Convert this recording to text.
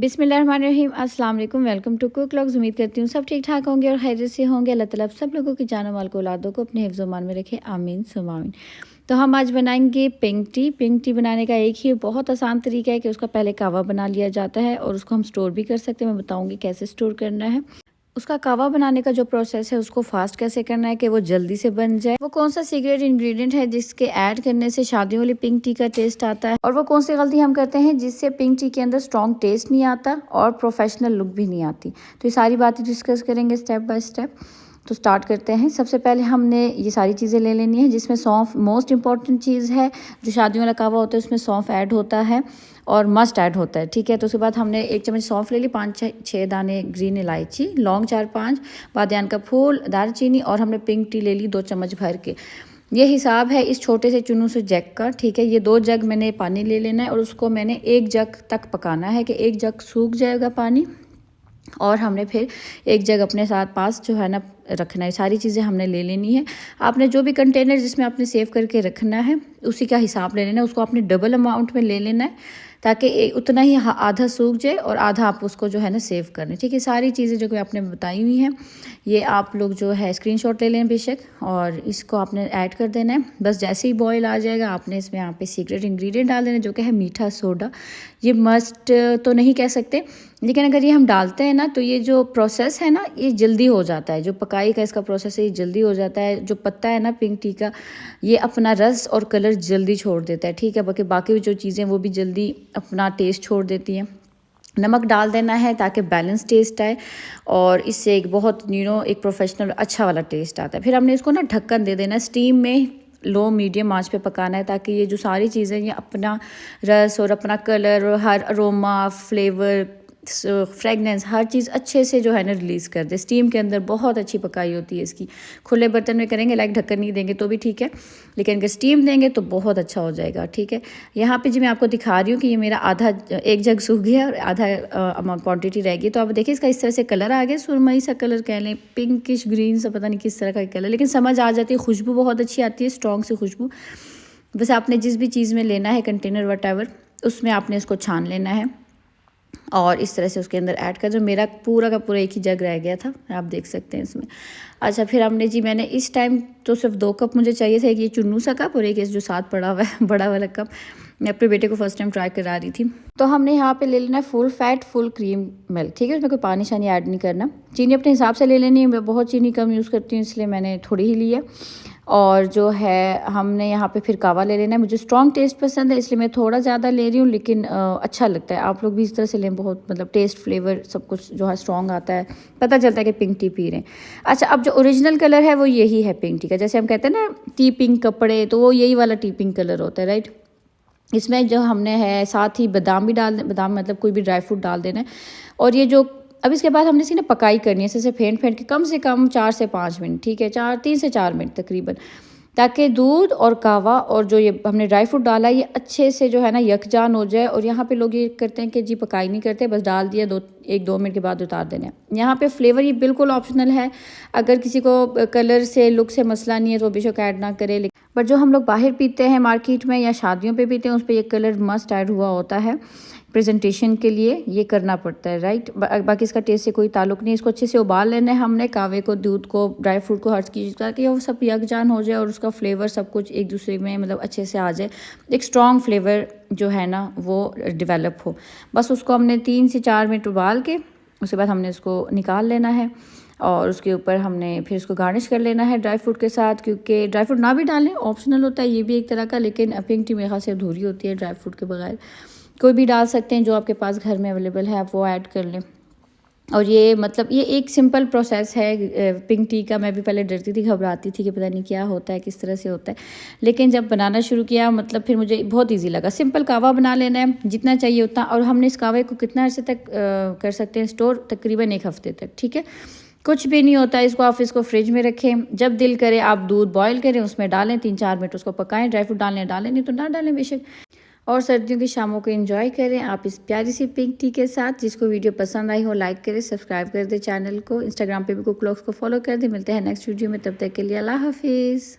बिस्मिल्लाहिर्रहमानिर्रहीम, अस्सलाम वालेकुम। Welcome to cook vlogs. उम्मीद करती हूँ सब ठीक ठाक होंगे और खैरियत से होंगे। अल्लाह ताला सब लोगों की जान माल को औलादों को अपने हिफ्ज़ मान में रखे, आमीन सुम्मा आमीन। तो हम आज बनाएंगे पिंक टी। पिंक टी बनाने का एक ही बहुत आसान तरीका है कि उसका पहले कहवा बना लिया जाता है और उसको हम स्टोर भी कर सकते हैं। मैं बताऊँगी कैसे स्टोर करना है। उसका कहवा बनाने का जो प्रोसेस है उसको फास्ट कैसे करना है कि वो जल्दी से बन जाए। वो कौन सा सीक्रेट इंग्रेडिएंट है जिसके ऐड करने से शादियों वाली पिंक टी का टेस्ट आता है, और वो कौन सी गलती हम करते हैं जिससे पिंक टी के अंदर स्ट्रॉन्ग टेस्ट नहीं आता और प्रोफेशनल लुक भी नहीं आती। तो ये सारी बातें डिस्कस करेंगे स्टेप बाय स्टेप। तो स्टार्ट करते हैं। सबसे पहले हमने ये सारी चीज़ें ले लेनी है, जिसमें सौंफ मोस्ट इंपॉर्टेंट चीज़ है। जो शादियों वाला कहवा होता है उसमें सौंफ ऐड होता है और मस्ट ऐड होता है, ठीक है। तो उसके बाद हमने 1 चम्मच सौंफ ले ली, 5-6 दाने ग्रीन इलायची, लौंग 4-5, बादियान का फूल, दालचीनी, और हमने पिंक टी ले ली 2 चम्मच भर के। ये हिसाब है इस छोटे से चुन्नू से जग का, ठीक है। ये 2 जग मैंने पानी ले लेना है और उसको मैंने 1 जग तक पकाना है कि 1 जग सूख जाएगा पानी, और हमने फिर 1 जग अपने साथ पास जो है ना रखना है। सारी चीज़ें हमने ले लेनी है। आपने जो भी कंटेनर जिसमें आपने सेव करके रखना है उसी का हिसाब ले लेना है। उसको आपने डबल अमाउंट में ले लेना है ताकि उतना ही आधा सूख जाए और आधा आप उसको जो है ना सेव कर लें, ठीक है। सारी चीज़ें जो कि आपने बताई हुई हैं ये आप लोग जो है स्क्रीनशॉट ले लें बेशक, और इसको आपने ऐड कर देना है। बस जैसे ही बॉयल आ जाएगा आपने इसमें यहाँ पे सीक्रेट इंग्रेडिएंट डाल देना जो कि है मीठा सोडा। ये मस्ट तो नहीं कह सकते, लेकिन अगर ये हम डालते हैं ना तो ये जो प्रोसेस है ना ये जल्दी हो जाता है। जो पकाई का इसका प्रोसेस है ये जल्दी हो जाता है। जो पत्ता है ना पिंक टी का ये अपना रस और कलर जल्दी छोड़ देता है, ठीक है। बाकी जो चीज़ें वो भी जल्दी अपना टेस्ट छोड़ देती हैं। नमक डाल देना है ताकि बैलेंस टेस्ट आए और इससे एक बहुत एक प्रोफेशनल अच्छा वाला टेस्ट आता है। फिर हमने इसको ना ढक्कन दे देना, स्टीम में लो मीडियम आंच पे पकाना है ताकि ये जो सारी चीज़ें ये अपना रस और अपना कलर और हर अरोमा फ्लेवर फ्रेगनेंस हर चीज़ अच्छे से जो है ना रिलीज़ कर दे। स्टीम के अंदर बहुत अच्छी पकाई होती है इसकी। खुले बर्तन में करेंगे लाइक ढक्कन नहीं देंगे तो भी ठीक है, लेकिन अगर स्टीम देंगे तो बहुत अच्छा हो जाएगा, ठीक है। यहाँ पे जी मैं आपको दिखा रही हूँ कि ये मेरा आधा 1 जग सूख गया और आधा क्वांटिटी रह गई। तो आप देखिए इसका इस तरह से कलर आ गया, सुरमई सा कलर कह लें, पिंकिश ग्रीन सा, पता नहीं किस तरह का कलर, लेकिन समझ आ जाती है। खुशबू बहुत अच्छी आती है, स्ट्रॉन्ग सी खुशबू। बस आपने जिस भी चीज़ में लेना है कंटेनर वट उसमें आपने इसको छान लेना है और इस तरह से उसके अंदर ऐड कर। जो मेरा पूरा का पूरा 1 ही जग रह गया था, आप देख सकते हैं इसमें। अच्छा फिर हमने जी मैंने इस टाइम तो सिर्फ 2 कप मुझे चाहिए था, एक ये चुन्नू सा कप और एक जो साथ पड़ा हुआ है बड़ा वाला कप। मैं अपने बेटे को फर्स्ट टाइम ट्राई करा रही थी। तो हमने यहाँ पे ले लेना है full fat full cream milk, ठीक है। उसमें कोई पानी शानी ऐड नहीं करना। चीनी अपने हिसाब से ले लेनी है। मैं बहुत चीनी कम यूज़ करती हूँ इसलिए मैंने थोड़ी ही ली है। और जो है हमने यहाँ पे फिर कहवा ले लेना है। मुझे स्ट्रॉन्ग टेस्ट पसंद है इसलिए मैं थोड़ा ज़्यादा ले रही हूँ, लेकिन अच्छा लगता है। आप लोग भी इस तरह से लें, बहुत मतलब टेस्ट फ्लेवर सब कुछ जो है स्ट्रॉन्ग आता है, पता चलता है कि पिंक टी पी रहे हैं। अच्छा अब जो ओरिजिनल कलर है वो यही है पिंक टी का। जैसे हम कहते हैं ना टी पिंक कपड़े, तो वो यही वाला टी पिंक कलर होता है, राइट। इसमें जो हमने है साथ ही बादाम भी डाल, बादाम मतलब कोई भी ड्राई फ्रूट डाल देना है। और ये जो अब इसके बाद हमने इसकी ना पकाई करनी है, जैसे फेंट के कम से कम 4 से 5 मिनट, ठीक है। 3 से 4 मिनट तकरीबन, ताकि दूध और कहवा और जो ये हमने ड्राई फ्रूट डाला है ये अच्छे से जो है ना यकजान हो जाए। और यहाँ पे लोग ये करते हैं कि जी पकाई नहीं करते, बस डाल दिया 1-2 मिनट के बाद उतार देना है। यहाँ पे फ्लेवर ये बिल्कुल ऑप्शनल है। अगर किसी को कलर से लुक से मसला नहीं है तो बेशक ऐड ना करे, बट जो हम लोग बाहर पीते हैं मार्केट में या शादियों पे पीते हैं उस पर ये कलर मस्ट ऐड हुआ होता है। प्रेजेंटेशन के लिए ये करना पड़ता है, राइट। बाकी इसका टेस्ट से कोई ताल्लुक नहीं। इसको अच्छे से उबाल लेना है हमने, कहवे को, दूध को, ड्राई फ्रूट को, हर चीज़, ताकि वो सब यकजान हो जाए और उसका फ्लेवर सब कुछ एक दूसरे में मतलब अच्छे से आ जाए। एक स्ट्रॉन्ग फ्लेवर जो है ना वो डेवलप हो। बस उसको हमने 3 से 4 मिनट उबाल के उसके बाद हमने इसको निकाल लेना है और उसके ऊपर हमने फिर इसको गार्निश कर लेना है ड्राई फ्रूट के साथ। क्योंकि ड्राई फ्रूट ना भी डालें, ऑप्शनल होता है ये भी एक तरह का, लेकिन पिंक टी मेरे ख्याल से अधूरी होती है ड्राई फ्रूट के बगैर। कोई भी डाल सकते हैं जो आपके पास घर में अवेलेबल है, आप वो ऐड कर लें। और ये मतलब ये एक सिंपल प्रोसेस है पिंक टी का। मैं भी पहले डरती थी, घबराती थी कि पता नहीं क्या होता है, किस तरह से होता है, लेकिन जब बनाना शुरू किया मतलब फिर मुझे बहुत इजी लगा। सिंपल कहवा बना लेना है, जितना चाहिए उतना। और हमने इस कहवे को कितना अर्से तक कर सकते हैं स्टोर, तकरीबन 1 हफ्ते तक, ठीक है। कुछ भी नहीं होता इसको, आप इसको फ्रिज में रखें, जब दिल करे आप दूध बॉयल करें उसमें डालें, 3-4 मिनट उसको पकाएं। ड्राई फ्रूट डालें नहीं तो ना डालें बेशक। और सर्दियों की शामों को एंजॉय करें आप इस प्यारी सी पिंक टी के साथ। जिसको वीडियो पसंद आई हो लाइक करें, सब्सक्राइब कर दे चैनल को। इंस्टाग्राम पे भी कुक व्लॉग्स को फॉलो कर दे। मिलते हैं नेक्स्ट वीडियो में, तब तक के लिए अल्लाह हाफिज़।